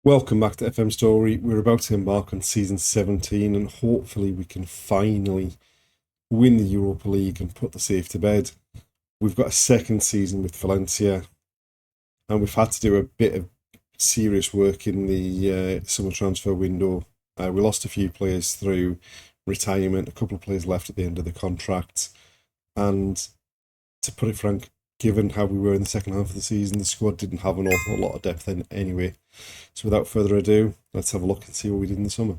Welcome back to FM Story. We're about to embark on season 17 and hopefully we can finally win the Europa League and put the safe to bed. We've got a second season with Valencia and we've had to do a bit of serious work in the summer transfer window. We lost a few players through retirement, a couple of players left at the end of the contract, and to put it frank, given how we were in the second half of the season, the squad didn't have an awful lot of depth in anyway. So without further ado, let's have a look and see what we did in the summer.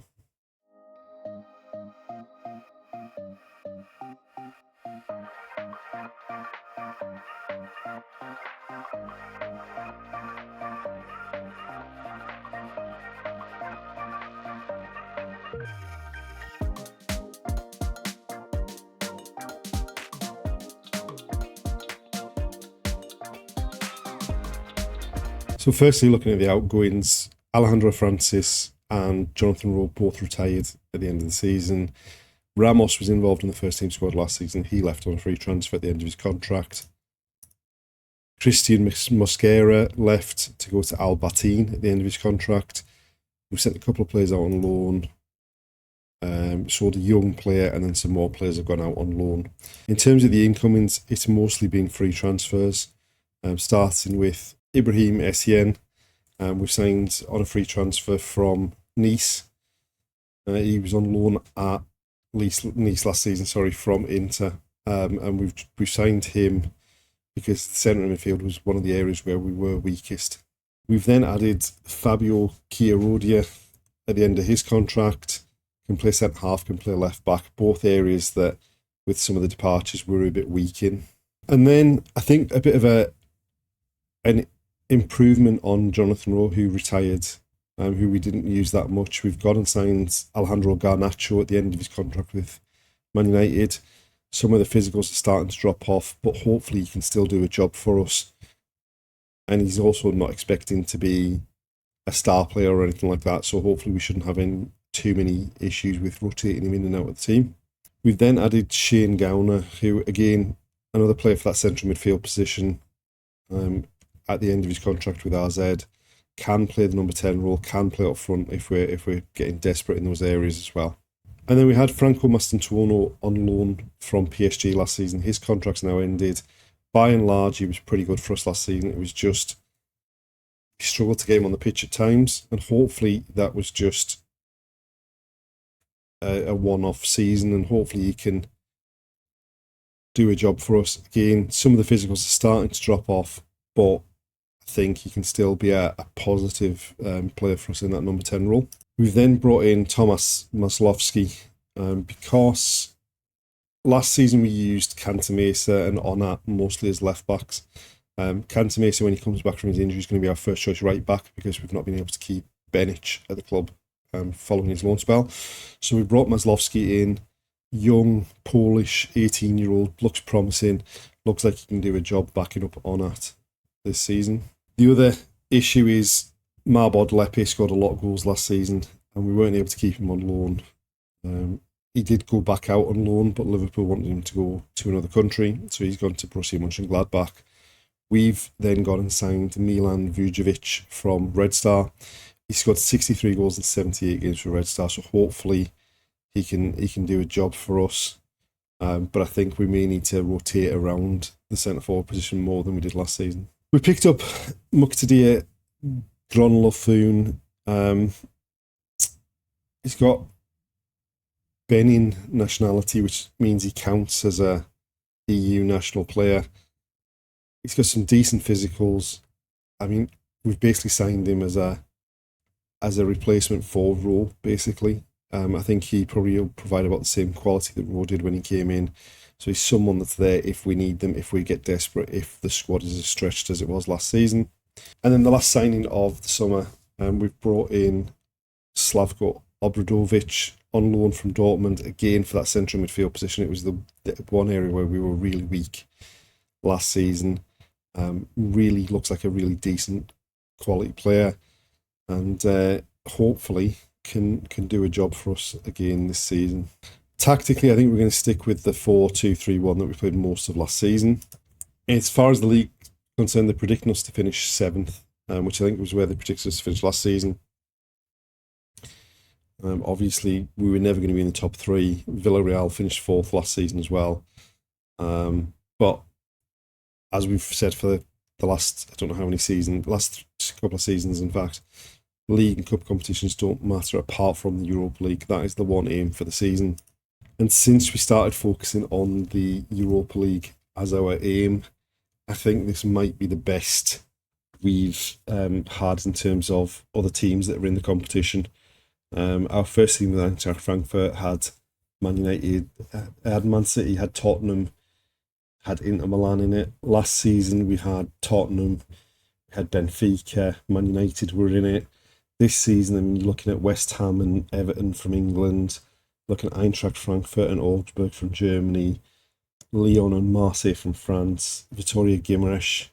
So firstly, looking at the outgoings, Alejandro Francis and Jonathan Rowe both retired at the end of the season. Ramos was involved in the first team squad last season. He left on a free transfer at the end of his contract. Christian Mosquera left to go to Albertine at the end of his contract. We've sent a couple of players out on loan. Sold a young player, and then some more players have gone out on loan. In terms of the incomings, it's mostly been free transfers, starting with Ibrahim Essien. We've signed on a free transfer from Nice. He was on loan at Nice last season, from Inter. And we've signed him because the centre midfield was one of the areas where we were weakest. We've then added Fabio Chiarodia at the end of his contract. Can play centre half, can play left back, both areas that with some of the departures we were a bit weak in. And then I think a bit of an improvement on Jonathan Rowe, who retired, who we didn't use that much. We've gone and signed Alejandro Garnacho at the end of his contract with Man United. Some of the physicals are starting to drop off, but hopefully he can still do a job for us. And he's also not expecting to be a star player or anything like that, so hopefully we shouldn't have too many issues with rotating him in and out of the team. We've then added Shane Gowner, who, again, another player for that central midfield position. At the end of his contract with RZ, can play the number 10 role, can play up front if we're getting desperate in those areas as well. And then we had Franco Mastantuono on loan from PSG last season. His contract's now ended. By and large, he was pretty good for us last season. It was just, he struggled to get him on the pitch at times, and hopefully that was just a one-off season, and hopefully he can do a job for us. Again, some of the physicals are starting to drop off, but I think he can still be a positive player for us in that number 10 role. We've then brought in Tomas Maslovsky because last season we used Cantamesa and Onat mostly as left backs. Cantamesa, when he comes back from his injury, is going to be our first choice right back because we've not been able to keep Benic at the club following his loan spell. So we brought Maslovsky in, young, Polish, 18-year-old, looks promising, looks like he can do a job backing up Onat this season. The other issue is Marbod Lepe scored a lot of goals last season and we weren't able to keep him on loan. He did go back out on loan, but Liverpool wanted him to go to another country, so he's gone to Borussia Mönchengladbach. We've then gone and signed Milan Vujovic from Red Star. He scored 63 goals in 78 games for Red Star, so hopefully he can do a job for us. But I think we may need to rotate around the centre-forward position more than we did last season. We picked up Muqtadir Gronlofun. He's got Benin nationality, which means he counts as a EU national player. He's got some decent physicals. I mean, we've basically signed him as a replacement for Rowe, basically. I think he probably will provide about the same quality that Rowe did when he came in. So he's someone that's there if we need them, if we get desperate, if the squad is as stretched as it was last season. And then the last signing of the summer, we've brought in Slavko Obradovic on loan from Dortmund, again for that central midfield position. It was the one area where we were really weak last season. Really looks like a really decent quality player, and hopefully can do a job for us again this season. Tactically, I think we're going to stick with the 4-2-3-1 that we played most of last season. As far as the league is concerned, they're predicting us to finish 7th, which I think was where they predicted us to finish last season. Obviously, we were never going to be in the top three. Villarreal finished fourth last season as well. But as we've said for the last, I don't know how many seasons, last couple of seasons, in fact, League and Cup competitions don't matter apart from the Europa League. That is the one aim for the season. And since we started focusing on the Europa League as our aim, I think this might be the best we've had in terms of other teams that are in the competition. Our first team with Eintracht Frankfurt had Man United, had Man City, had Tottenham, had Inter Milan in it. Last season we had Tottenham, we had Benfica, Man United were in it. This season, I'm looking at West Ham and Everton from England, looking at Eintracht Frankfurt and Augsburg from Germany, Lyon and Marseille from France, Vittoria Guimaraes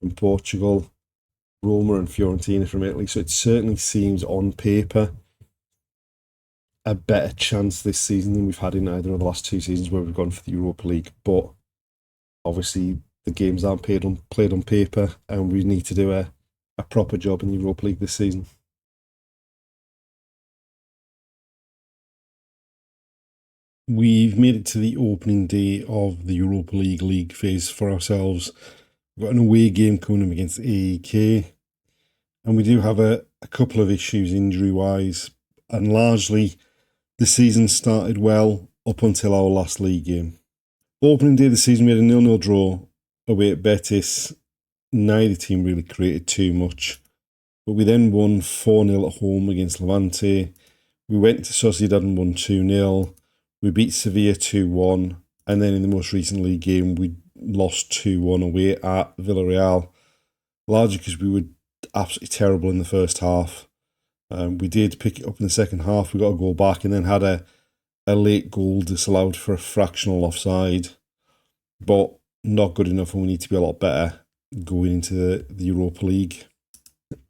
from Portugal, Roma and Fiorentina from Italy. So it certainly seems on paper a better chance this season than we've had in either of the last two seasons where we've gone for the Europa League. But obviously the games aren't played on paper, and we need to do a proper job in the Europa League this season. We've made it to the opening day of the Europa League phase for ourselves. We've got an away game coming up against AEK, and we do have a couple of issues injury-wise, and largely the season started well up until our last league game. Opening day of the season, we had a 0-0 draw away at Betis. Neither team really created too much, but we then won 4-0 at home against Levante. We went to Sociedad and won 2-0. We beat Sevilla 2-1, and then in the most recent league game, we lost 2-1 away at Villarreal, largely because we were absolutely terrible in the first half. We did pick it up in the second half. We got a goal back and then had a late goal disallowed for a fractional offside, but not good enough, and we need to be a lot better going into the Europa League.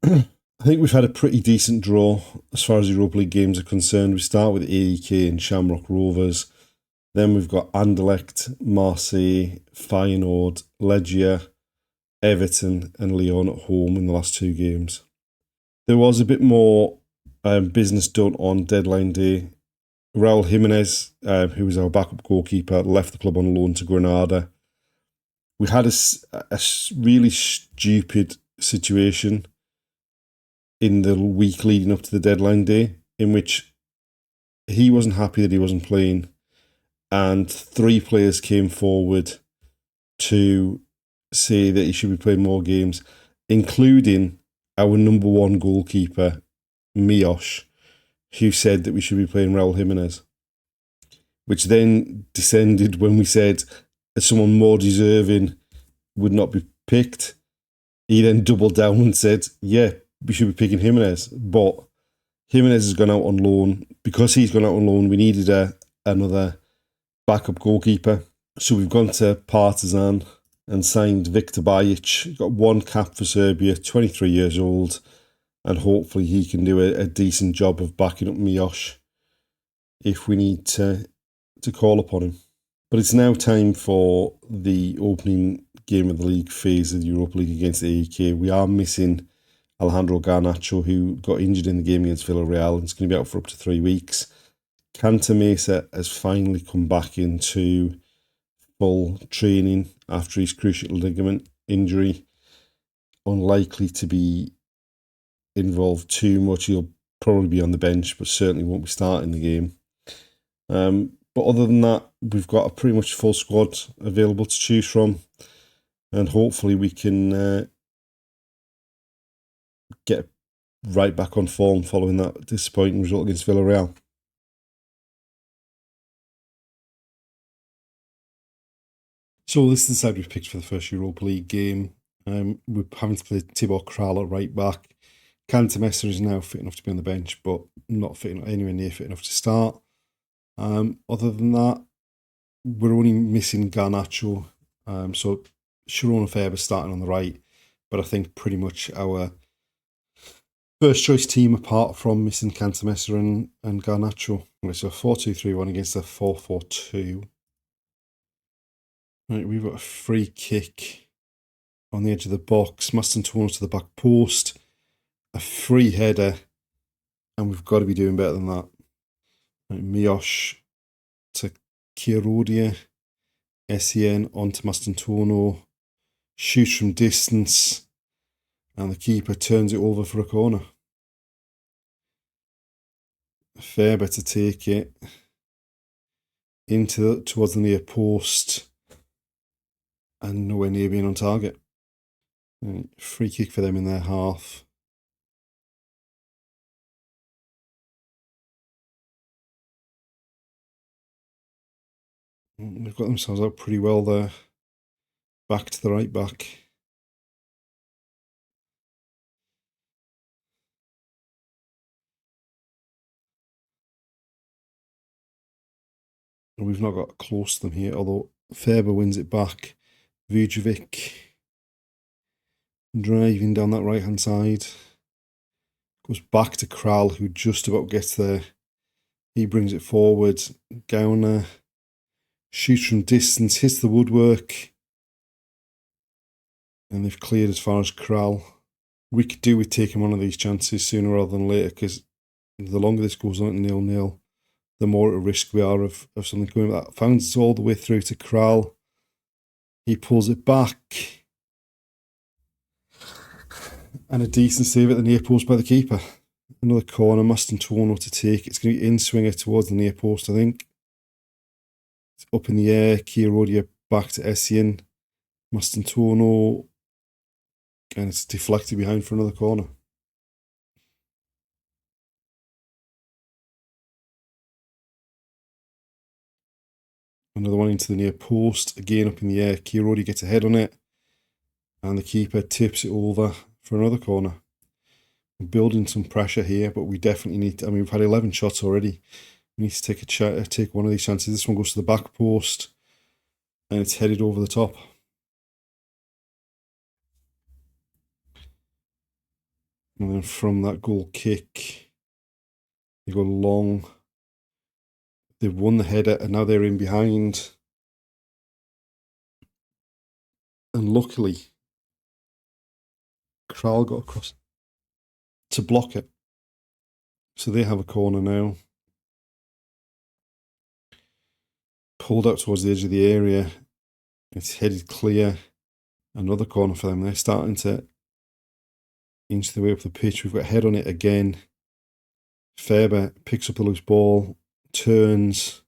I think we've had a pretty decent draw as far as Europa League games are concerned. We start with AEK and Shamrock Rovers. Then we've got Anderlecht, Marseille, Feyenoord, Legia, Everton and Lyon at home in the last two games. There was a bit more business done on deadline day. Raul Jimenez, who was our backup goalkeeper, left the club on loan to Granada. We had a really stupid situation in the week leading up to the deadline day, in which he wasn't happy that he wasn't playing, and 3 players came forward to say that he should be playing more games, including our number one goalkeeper, Mios, who said that we should be playing Raul Jimenez, which then descended when we said that someone more deserving would not be picked. He then doubled down and said, yeah, we should be picking Jimenez, but Jimenez has gone out on loan. Because he's gone out on loan, we needed another backup goalkeeper. So we've gone to Partizan and signed Viktor Bajic. Got 1 cap for Serbia, 23 years old, and hopefully he can do a decent job of backing up Mios if we need to call upon him. But it's now time for the opening game of the league phase of the Europa League against AEK. We are missing Alejandro Garnacho, who got injured in the game against Villarreal and is going to be out for up to 3 weeks. Cantamesa has finally come back into full training after his cruciate ligament injury. Unlikely to be involved too much. He'll probably be on the bench, but certainly won't be starting the game. But other than that, we've got a pretty much full squad available to choose from, and hopefully we can get right back on form following that disappointing result against Villarreal. So this is the side we've picked for the first Europa League game. We're having to play Tibor Kral at right back. Cantamesa is now fit enough to be on the bench, but not anywhere near fit enough to start. Other than that, we're only missing Garnacho. So Sharon Faber starting on the right, but I think pretty much our first choice team apart from missing Cantamesa and Garnacho. So 4-2-3-1 against a 4-4-2. Right, we've got a free kick on the edge of the box. Maston Tournes to the back post. A free header and we've got to be doing better than that. Right, Miosh to Chiarodia, Sen onto Mastantuono, shoots from distance, and the keeper turns it over for a corner. Faber to take it towards the near post, and nowhere near being on target. Right, free kick for them in their half. They've got themselves out pretty well there. Back to the right back. We've not got close to them here, although Faber wins it back. Vujovic driving down that right-hand side. Goes back to Kral, who just about gets there. He brings it forward. Gauner shoots from distance, hits the woodwork. And they've cleared as far as Kral. We could do with taking one of these chances sooner rather than later, because the longer this goes on at 0-0, the more at risk we are of something coming back. Finds it all the way through to Kral. He pulls it back. And a decent save at the near post by the keeper. Another corner, Mastantuono to take. It's going to be in-swinger towards the near post, I think. It's up in the air. Chiarodia back to Essien. Mastantuono. And it's deflected behind for another corner. Another one into the near post. Again up in the air. Chiarodia gets a head on it. And the keeper tips it over for another corner. We're building some pressure here, but we definitely need to, we've had 11 shots already. We need to take one of these chances. This one goes to the back post, and it's headed over the top. And then from that goal kick, they go long. They've won the header, and now they're in behind. And luckily, Kral got across to block it. So they have a corner now. Pulled out towards the edge of the area. It's headed clear. Another corner for them. They're starting to inch their way up the pitch. We've got a head on it again. Faber picks up the loose ball, turns,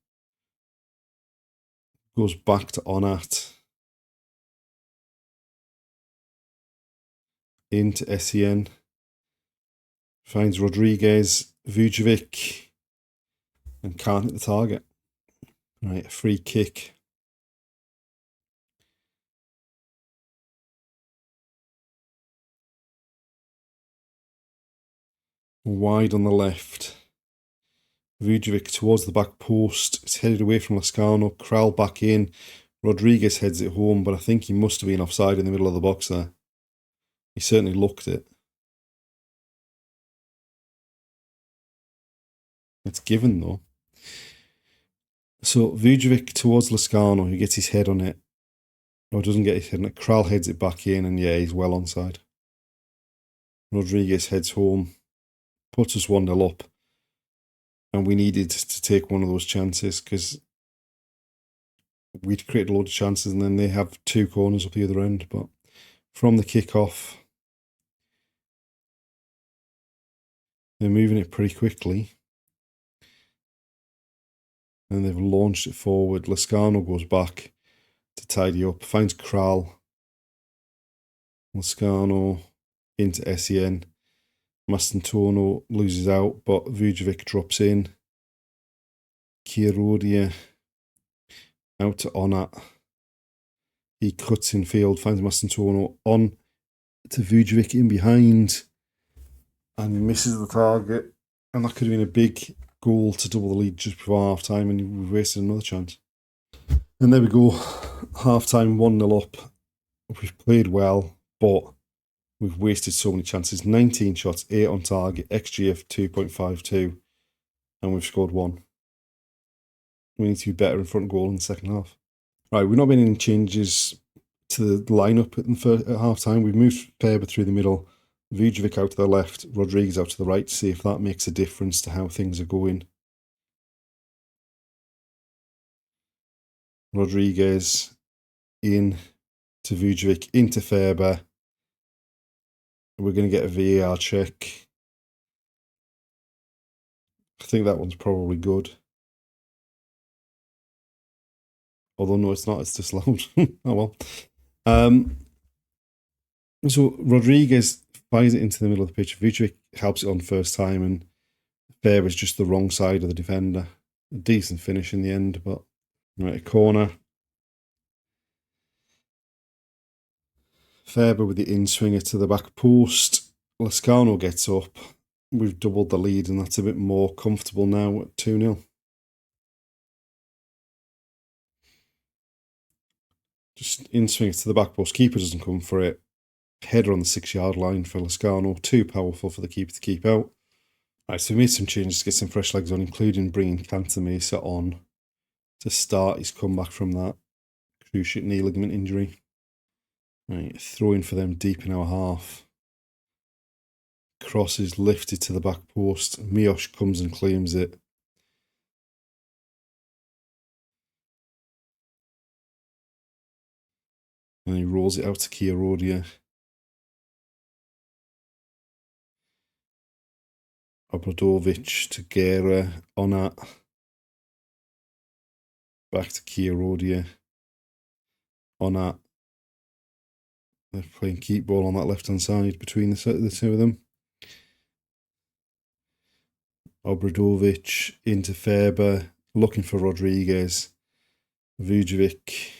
goes back to Onat. Into Sen. Finds Rodriguez, Vujovic, and can't hit the target. Right, a free kick. Wide on the left. Vujovic towards the back post. It's headed away from Lascano. Kral back in. Rodriguez heads it home, but I think he must have been offside in the middle of the box there. He certainly looked it. It's given though. So Vujovic towards Lascano, who gets his head on it. Or doesn't get his head on it. Kral heads it back in, and yeah, he's well onside. Rodriguez heads home. Puts us 1-0 up. And we needed to take one of those chances because we'd created a load of chances, and then they have two corners up the other end. But from the kick-off, they're moving it pretty quickly. And they've launched it forward. Lascano goes back to tidy up. Finds Kral. Lascano into Sen. Mastantuono loses out, but Vujovic drops in. Chiarodia out to Onat. He cuts in field, finds Mastantuono on to Vujovic in behind, and misses the target. And that could have been a big goal to double the lead just before half time, and we've wasted another chance. And there we go, half time 1-0 up. We've played well, but we've wasted so many chances. 19 shots, 8 on target, XG of 2.52, and we've scored 1. We need to be better in front goal in the second half. Right, we've not been any changes to the lineup at half time. We've moved Faber through the middle, Vujovic out to the left, Rodriguez out to the right, see if that makes a difference to how things are going. Rodriguez in to Vujovic, into Faber. We're going to get a VAR check. I think that one's probably good. Although, no, it's not. It's disallowed. Oh, well. So Rodriguez fires it into the middle of the pitch. Vujovic helps it on first time, and Faber's just the wrong side of the defender. A decent finish in the end, but right, a corner. Faber with the in-swinger to the back post. Lascano gets up. We've doubled the lead, and that's a bit more comfortable now at 2-0. Just in-swing it to the back post. Keeper doesn't come for it. Header on the 6-yard line for Lascano. Too powerful for the keeper to keep out. Right, so we made some changes to get some fresh legs on, including bringing Cantamesa on to start his comeback from that cruciate knee ligament injury. Right, throwing for them deep in our half. Cross is lifted to the back post. Mios comes and claims it. And he rolls it out to Chiarodia. Obradovic to Guerra. Onat. Back to Chiarodia. Onat. They're playing keep ball on that left-hand side between the two of them. Obradovic into Faber, looking for Rodriguez. Vujovic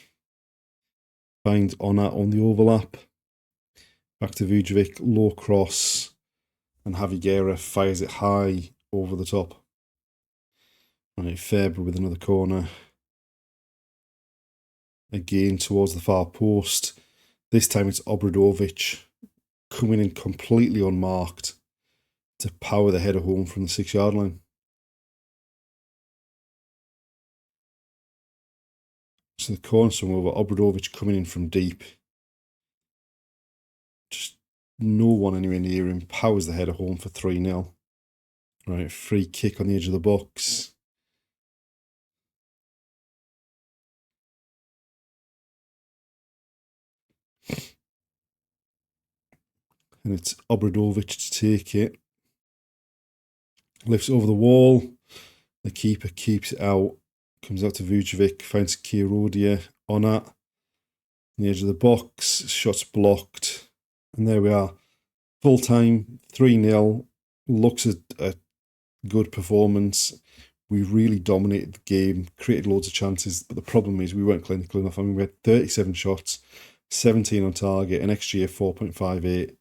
finds Onat on the overlap. Back to Vujovic, low cross, and Javi Guerra fires it high over the top. Right, Faber with another corner. Again towards the far post. This time it's Obradovic coming in completely unmarked to power the header home from the 6-yard line. So the corner swung over, Obradovic coming in from deep. Just no one anywhere near him, powers the header home for 3-0. Right, free kick on the edge of the box. And it's Obradovic to take it. Lifts over the wall. The keeper keeps it out. Comes out to Vujovic. Finds Chiarodia. Onat. On the edge of the box. Shot's blocked. And there we are. Full time. 3-0. Looks at a good performance. We really dominated the game. Created loads of chances. But the problem is we weren't clinical enough. I mean, we had 37 shots. 17 on target. An XG of 4.58.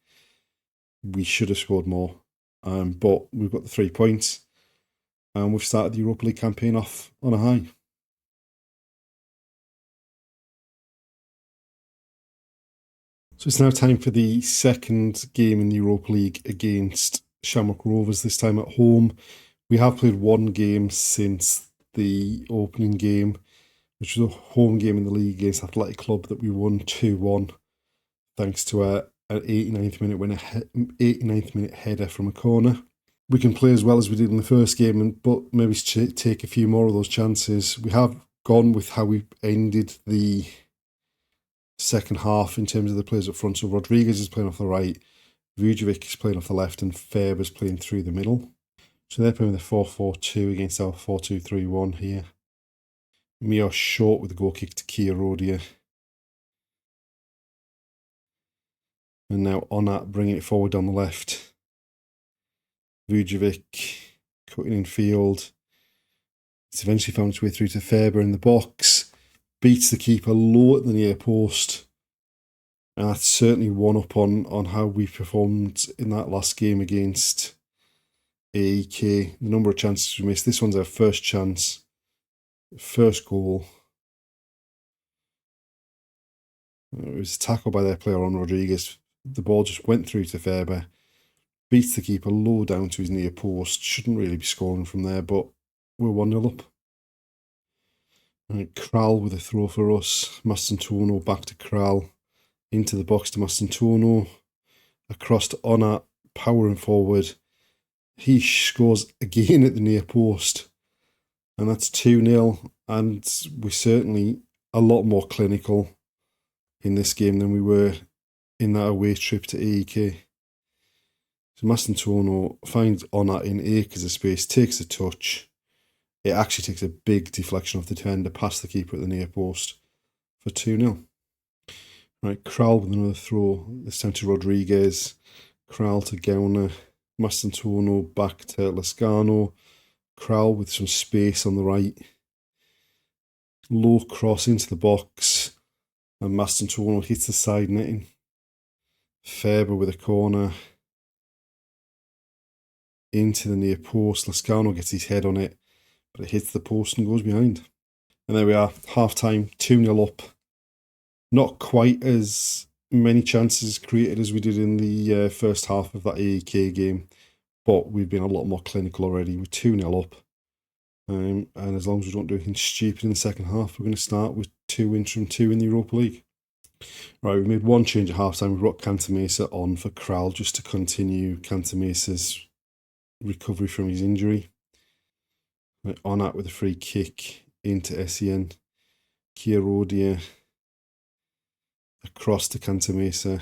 We should have scored more. But we've got the 3 points. And we've started the Europa League campaign off on a high. So it's now time for the second game in the Europa League against Shamrock Rovers, this time at home. We have played one game since the opening game, which was a home game in the league against Athletic Club that we won 2-1, thanks to an 89th minute winner, 89th minute header from a corner. We can play as well as we did in the first game, but maybe take a few more of those chances. We have gone with how we ended the second half in terms of the players up front. So Rodriguez is playing off the right, Vujovic is playing off the left, and Faber's playing through the middle. So they're playing with a 4-4-2 against our 4-2-3-1 here. Mios short with the goal kick to Chiarodia. And now Onat bringing it forward down the left. Vujovic cutting in field. It's eventually found its way through to Faber in the box. Beats the keeper low at the near post. And that's certainly one up on how we performed in that last game against AEK. The number of chances we missed. This one's our first chance. First goal. It was a tackle by their player on Rodriguez. The ball just went through to Faber. Beats the keeper low down to his near post. Shouldn't really be scoring from there, but we're 1-0 up. Right, Kral with a throw for us. Mastantuono back to Kral. Into the box to Mastantuono. across to Onat, powering forward. He scores again at the near post, and that's 2-0. And we're certainly a lot more clinical in this game than we were in that away trip to AEK. So Mastantuono finds Onat in 8 acres of space, takes a touch. It actually takes a big deflection off the defender past the keeper at the near post for 2-0. Right, Kral with another throw, this time to Rodriguez. Kral to Gauner. Mastantuono back to Lascano. Kral with some space on the right. Low cross into the box. And Mastantuono hits the side netting. Ferber with a corner. Into the near post. Lascano gets his head on it, but it hits the post and goes behind. And there we are, half time, 2-0 up. Not quite as many chances created as we did in the first half of that AEK game, but we've been a lot more clinical already. We're 2-0 up. And as long as we don't do anything stupid in the second half, we're going to start with 2 wins from 2 in the Europa League. Right, we made one change at half time. We brought Cantamesa on for Kral just to continue Cantamesa's recovery from his injury. Right, Onat with a free kick into SEN. Chiarodia across to Cantamesa.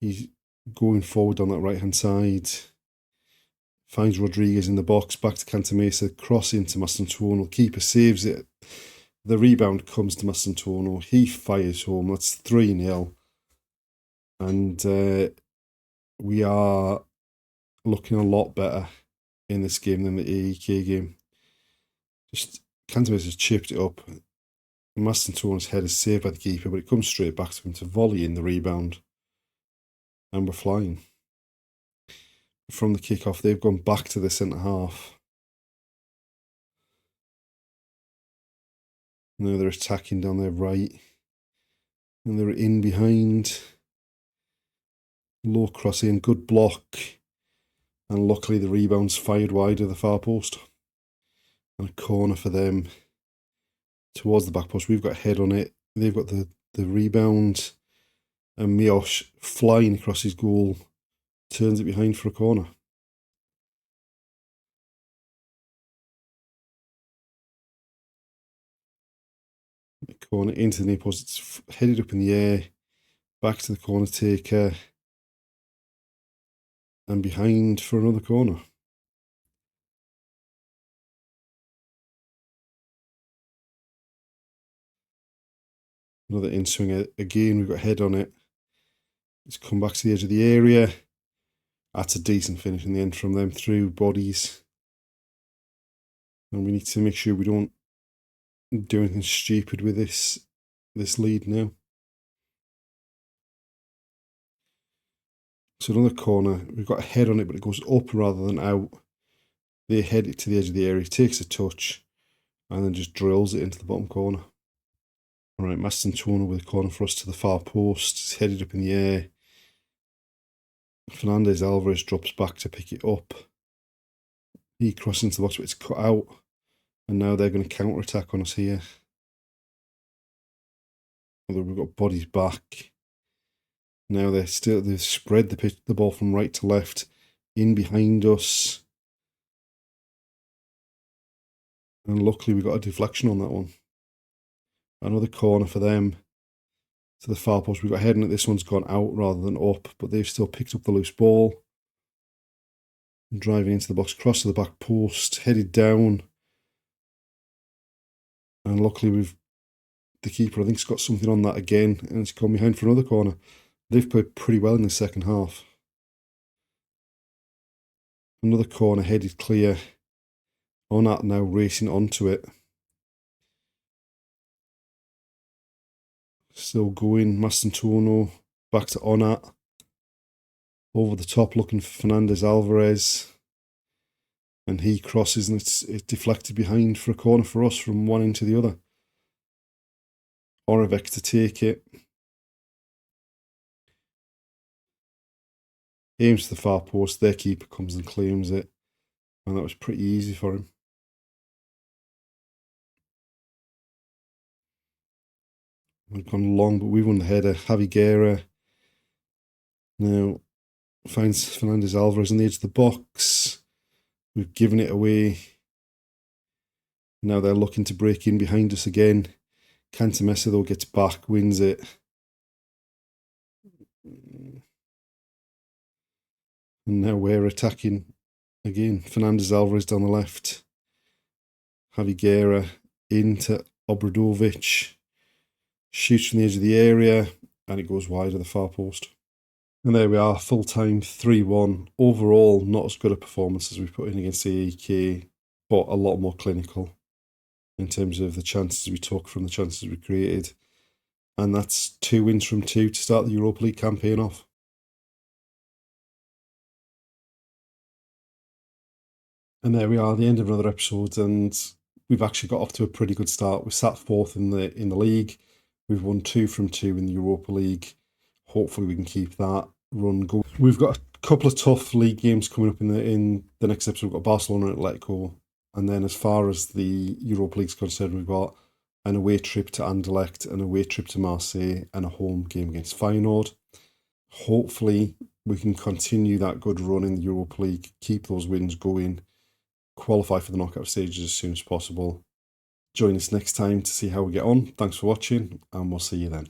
He's going forward on that right hand side. Finds Rodriguez in the box, back to Cantamesa, cross into Mastantuono. Keeper saves it. The rebound comes to Mastantuono. He fires home. That's 3-0. And we are looking a lot better in this game than the AEK game. Just Cantamesa's chipped it up. Mastantuono's head is saved by the keeper, but it comes straight back to him to volley in the rebound. And we're flying. From the kickoff, they've gone back to the centre half. Now they're attacking down their right. And they're in behind. Low cross in, good block. And luckily the rebound's fired wide of the far post. And a corner for them towards the back post. We've got a head on it. They've got the rebound. And Mios flying across his goal. Turns it behind for a corner. Corner into the near post. It's headed up in the air. Back to the corner taker. And behind for another corner. Another in swinger. Again, we've got a head on it. It's come back to the edge of the area. That's a decent finish in the end from them through bodies. And we need to make sure we don't do anything stupid with this lead now. So another corner. We've got a head on it, but it goes up rather than out. They head it to the edge of the area, takes a touch, and then just drills it into the bottom corner. All right, Mastantuono with a corner for us to the far post. It's headed up in the air. Fernandez Alvarez drops back to pick it up. He crosses into the box, but it's cut out. And now they're going to counter-attack on us here. Although we've got bodies back. Now they've spread the ball from right to left in behind us. And luckily we got a deflection on that one. Another corner for them to the far post. We've got heading at this one's gone out rather than up, but they've still picked up the loose ball. Driving into the box, cross to the back post, headed down. And luckily the keeper, I think, has got something on that again, and it's gone behind for another corner. They've played pretty well in the second half. Another corner headed clear. Onat now racing onto it. Still going. Mastantuono back to Onat. Over the top looking for Fernandez Alvarez. And he crosses and it's deflected behind for a corner for us from one end to the other. Oravec to take it. Aims to the far post. Their keeper comes and claims it. And that was pretty easy for him. We've gone long, but we won the header. Javi Guerra Now, finds Fernandez Alvarez on the edge of the box. We've given it away. Now they're looking to break in behind us again. Cantamessa, though, gets back, wins it. And now we're attacking again. Fernandez Alvarez down the left. Javi Guerra into Obradovic. Shoots from the edge of the area, and it goes wide of the far post. And there we are, full time 3-1. Overall, not as good a performance as we put in against AEK, but a lot more clinical in terms of the chances we took from the chances we created. And that's 2 wins from 2 to start the Europa League campaign off. And there we are, the end of another episode, and we've actually got off to a pretty good start. We sat 4th in the league. We've won 2 from 2 in the Europa League. Hopefully we can keep that run going. We've got a couple of tough league games coming up in the next episode. We've got Barcelona and Atletico. And then as far as the Europa League's concerned, we've got an away trip to Anderlecht, an away trip to Marseille, and a home game against Feyenoord. Hopefully we can continue that good run in the Europa League, keep those wins going, qualify for the knockout stages as soon as possible. Join us next time to see how we get on. Thanks for watching, and we'll see you then.